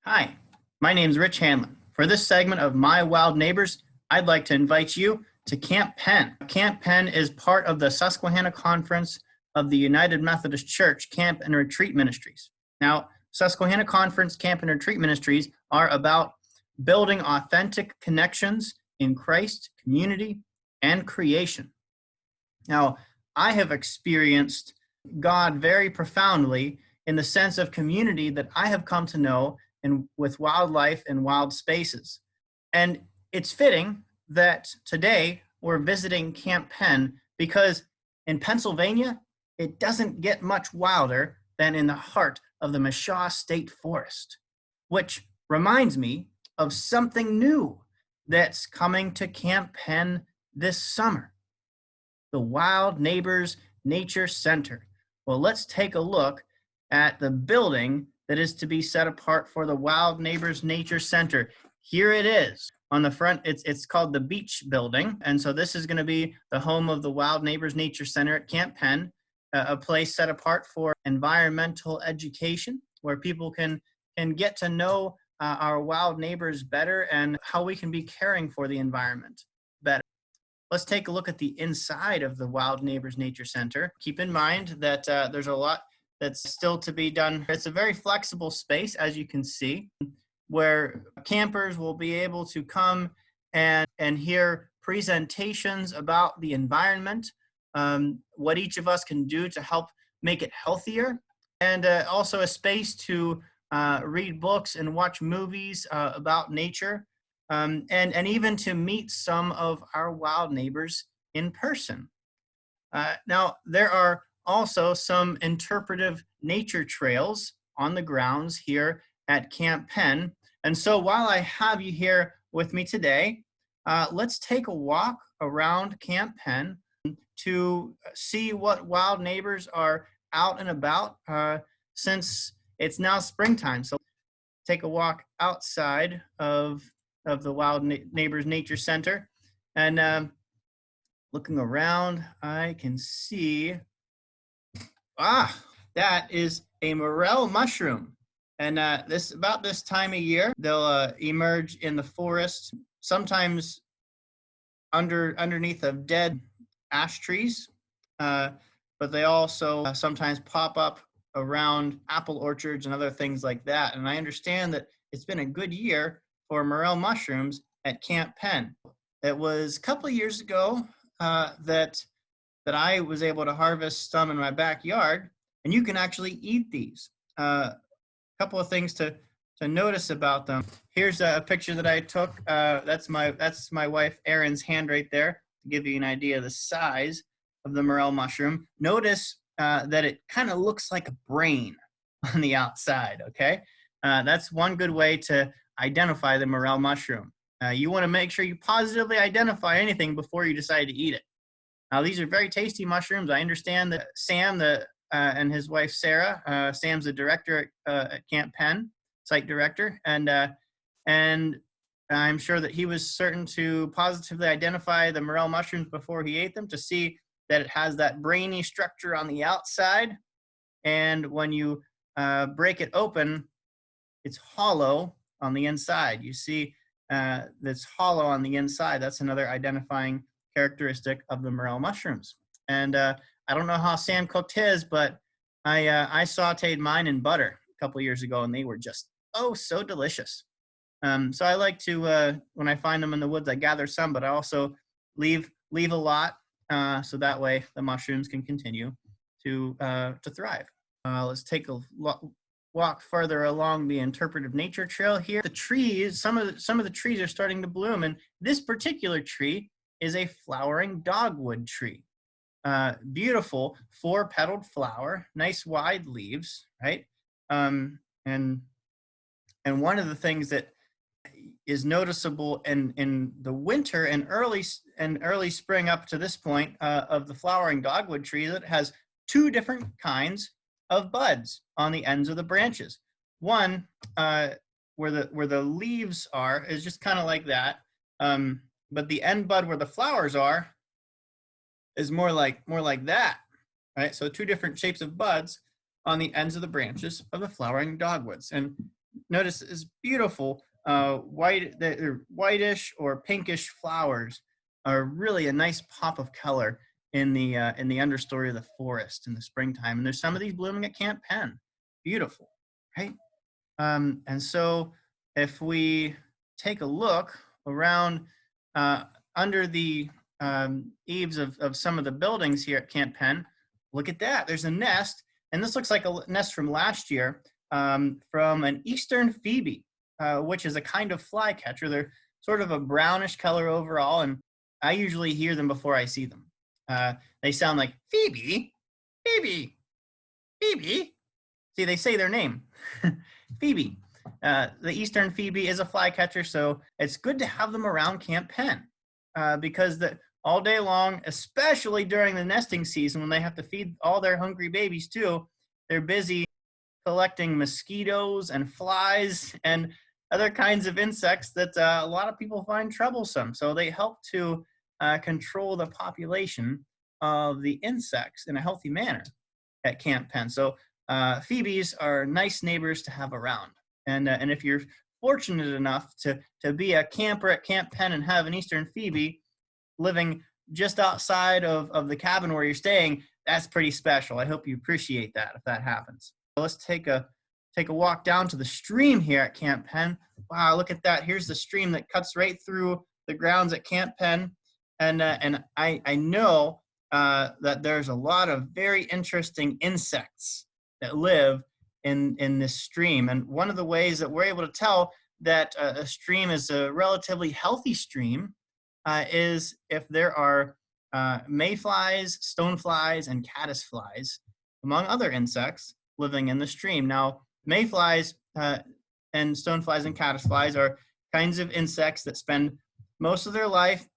Hi, my name is Rich Hanlon. For this segment of My Wild Neighbors, I'd like to invite you to Camp Penn. Camp Penn is part of the Susquehanna Conference of the United Methodist Church Camp and Retreat Ministries. Now, Susquehanna Conference Camp and Retreat Ministries are about building authentic connections in Christ, community, and creation. Now, I have experienced God very profoundly in the sense of community that I have come to know with wildlife and wild spaces. And it's fitting that today we're visiting Camp Penn because in Pennsylvania, it doesn't get much wilder than in the heart of the Mashaw State Forest, which reminds me of something new that's coming to Camp Penn this summer, the Wild Neighbors Nature Center. Well, let's take a look at the building that is to be set apart for the Wild Neighbors Nature Center. Here it is. On the front, it's called the Beach Building. And so this is going to be the home of the Wild Neighbors Nature Center at Camp Penn, a place set apart for environmental education, where people can get to know our wild neighbors better and how we can be caring for the environment better. Let's take a look at the inside of the Wild Neighbors Nature Center. Keep in mind that there's a lot that's still to be done. It's a very flexible space, as you can see, where campers will be able to come and hear presentations about the environment, what each of us can do to help make it healthier, and also a space to read books and watch movies about nature, and even to meet some of our wild neighbors in person. Now, there are also some interpretive nature trails on the grounds here at Camp Penn. And so while I have you here with me today, let's take a walk around Camp Penn to see what wild neighbors are out and about since it's now springtime. So take a walk outside of the Wild Neighbors Nature Center. And looking around, I can see that is a morel mushroom. And about this time of year, they'll emerge in the forest, sometimes underneath of dead ash trees, but they also sometimes pop up around apple orchards and other things like that. And I understand that it's been a good year for morel mushrooms at Camp Penn. It was a couple of years ago that I was able to harvest some in my backyard, and you can actually eat these. A couple of things to notice about them. Here's a picture that I took. That's my wife Erin's hand right there to give you an idea of the size of the morel mushroom. Notice that it kind of looks like a brain on the outside. Okay, that's one good way to identify the morel mushroom. You want to make sure you positively identify anything before you decide to eat it. Now, these are very tasty mushrooms. I understand that Sam and his wife, Sarah, Sam's the director at Camp Penn, site director, and I'm sure that he was certain to positively identify the morel mushrooms before he ate them to see that it has that brainy structure on the outside, and when you break it open, it's hollow on the inside. You see that's hollow on the inside. That's another identifying characteristic of the morel mushrooms. And I don't know how Sam cooked his, but I sauteed mine in butter a couple years ago, and they were just so delicious. So I like to when I find them in the woods, I gather some, but I also leave a lot so that way the mushrooms can continue to thrive. Let's take a walk further along the interpretive nature trail here. The trees, some of the trees are starting to bloom, and this particular tree is a flowering dogwood tree. Beautiful 4-petaled flower, nice wide leaves, right? And one of the things that is noticeable in the winter and early spring up to this point of the flowering dogwood tree, that it has 2 different kinds of buds on the ends of the branches. One where the leaves are is just kind of like that. But the end bud where the flowers are is more like that, right? So 2 different shapes of buds on the ends of the branches of the flowering dogwoods. And Notice is beautiful they're whitish or pinkish flowers are really a nice pop of color in the understory of the forest in the springtime. And there's some of these blooming at Camp Penn. Beautiful, right? And so if we take a look around uh, under the eaves of some of the buildings here at Camp Penn, look at that. There's a nest, and this looks like a nest from last year from an eastern Phoebe, which is a kind of flycatcher. They're sort of a brownish color overall, and I usually hear them before I see them. They sound like Phoebe, Phoebe, Phoebe. See, they say their name, Phoebe. The eastern Phoebe is a flycatcher, so it's good to have them around Camp Penn because all day long, especially during the nesting season when they have to feed all their hungry babies too, they're busy collecting mosquitoes and flies and other kinds of insects that a lot of people find troublesome. So they help to control the population of the insects in a healthy manner at Camp Penn. So Phoebes are nice neighbors to have around. And if you're fortunate enough to be a camper at Camp Penn and have an eastern Phoebe living just outside of the cabin where you're staying, that's pretty special. I hope you appreciate that if that happens. So let's take a walk down to the stream here at Camp Penn. Wow, look at that. Here's the stream that cuts right through the grounds at Camp Penn. And I know that there's a lot of very interesting insects that live in this stream. And one of the ways that we're able to tell that a stream is a relatively healthy stream is if there are mayflies, stoneflies, and caddisflies, among other insects, living in the stream. Now, mayflies and stoneflies and caddisflies are kinds of insects that spend most of their life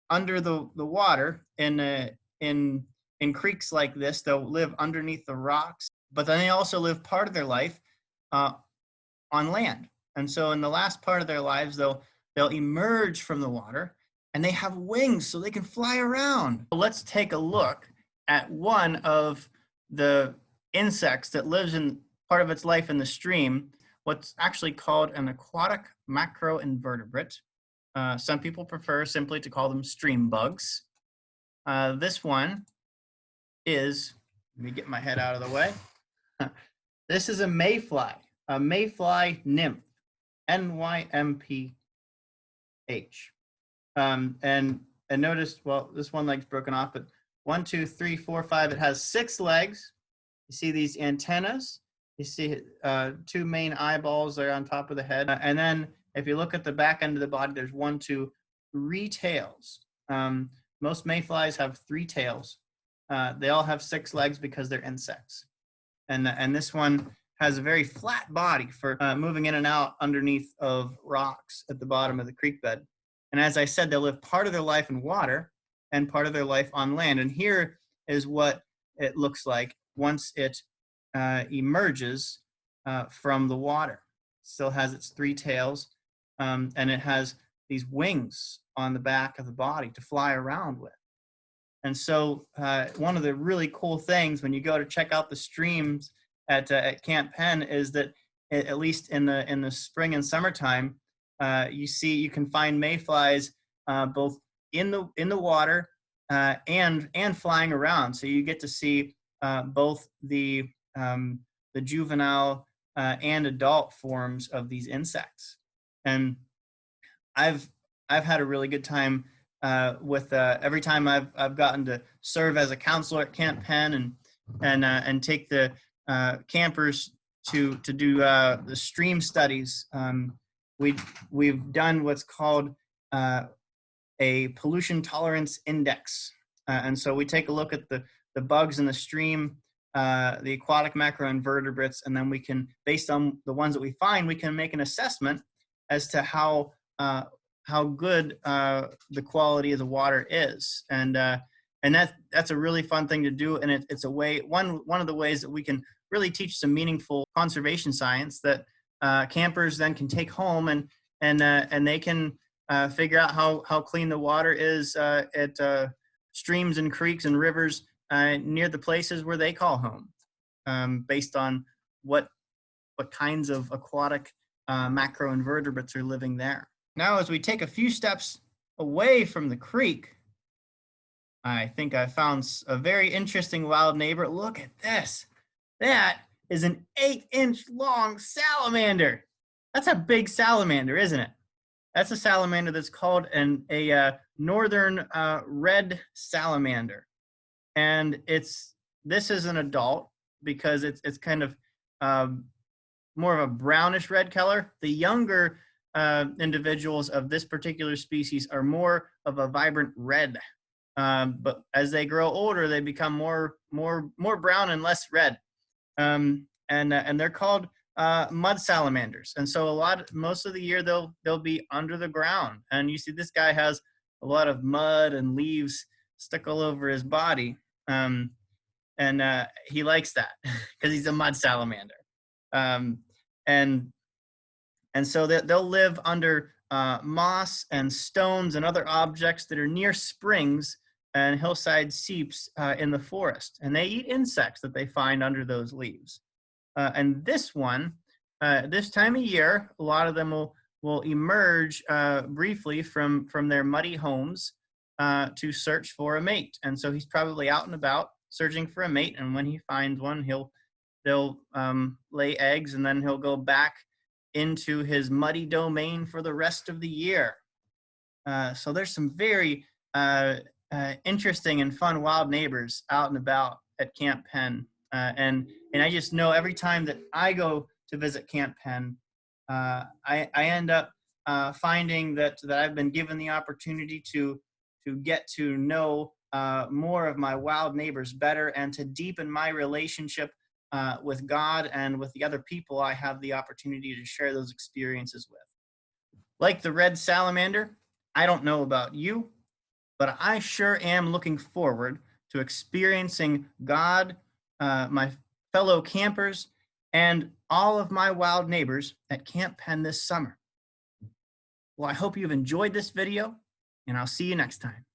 under the water in creeks like this. They'll live underneath the rocks, but then they also live part of their life on land. And so in the last part of their lives, they'll emerge from the water and they have wings so they can fly around. Let's take a look at one of the insects that lives in part of its life in the stream, what's actually called an aquatic macroinvertebrate. Some people prefer simply to call them stream bugs. This one is, let me get my head out of the way. This is a mayfly nymph, Nymph. And notice, well, this one leg's broken off, but 1, 2, 3, 4, 5, it has 6 legs. You see these antennas. You see 2 main eyeballs there on top of the head. And then if you look at the back end of the body, there's 1, 2, 3 tails. Most mayflies have 3 tails. They all have 6 legs because they're insects. And this one has a very flat body for moving in and out underneath of rocks at the bottom of the creek bed. And as I said, they live part of their life in water and part of their life on land. And here is what it looks like once it emerges from the water. It still has its 3 tails, and it has these wings on the back of the body to fly around with. And so one of the really cool things when you go to check out the streams at Camp Penn is that at least in the spring and summertime, you can find mayflies both in the water and flying around. So you get to see both the juvenile and adult forms of these insects. And I've had a really good time with every time I've gotten to serve as a counselor at Camp Penn and take the campers to do the stream studies. We've done what's called a pollution tolerance index, and so we take a look at the bugs in the stream, the aquatic macroinvertebrates, and then we can, based on the ones that we find, we can make an assessment as to how good the quality of the water is, and that's a really fun thing to do, and it's a way one of the ways that we can really teach some meaningful conservation science that campers then can take home and they can figure out how clean the water is at streams and creeks and rivers near the places where they call home, based on what what kinds of aquatic macroinvertebrates are living there. Now, as we take a few steps away from the creek, I think I found a very interesting wild neighbor. Look at this. That is an 8-inch long salamander. That's a big salamander, isn't it? That's a salamander that's called a northern red salamander. And this is an adult because it's kind of more of a brownish red color. The younger individuals of this particular species are more of a vibrant red. But as they grow older, they become more brown and less red. And they're called mud salamanders. And so most of the year they'll be under the ground. And you see this guy has a lot of mud and leaves stuck all over his body. And he likes that because he's a mud salamander. And so they'll live under moss and stones and other objects that are near springs and hillside seeps in the forest. And they eat insects that they find under those leaves. And this one, this time of year, a lot of them will emerge briefly from their muddy homes to search for a mate. And so he's probably out and about searching for a mate. And when he finds one, they'll lay eggs, and then he'll go back into his muddy domain for the rest of the year. So there's some very interesting and fun wild neighbors out and about at Camp Penn. And I just know every time that I go to visit Camp Penn, I end up finding that I've been given the opportunity to get to know more of my wild neighbors better and to deepen my relationship with God and with the other people I have the opportunity to share those experiences with. Like the red salamander, I don't know about you, but I sure am looking forward to experiencing God, my fellow campers, and all of my wild neighbors at Camp Penn this summer. Well, I hope you've enjoyed this video, and I'll see you next time.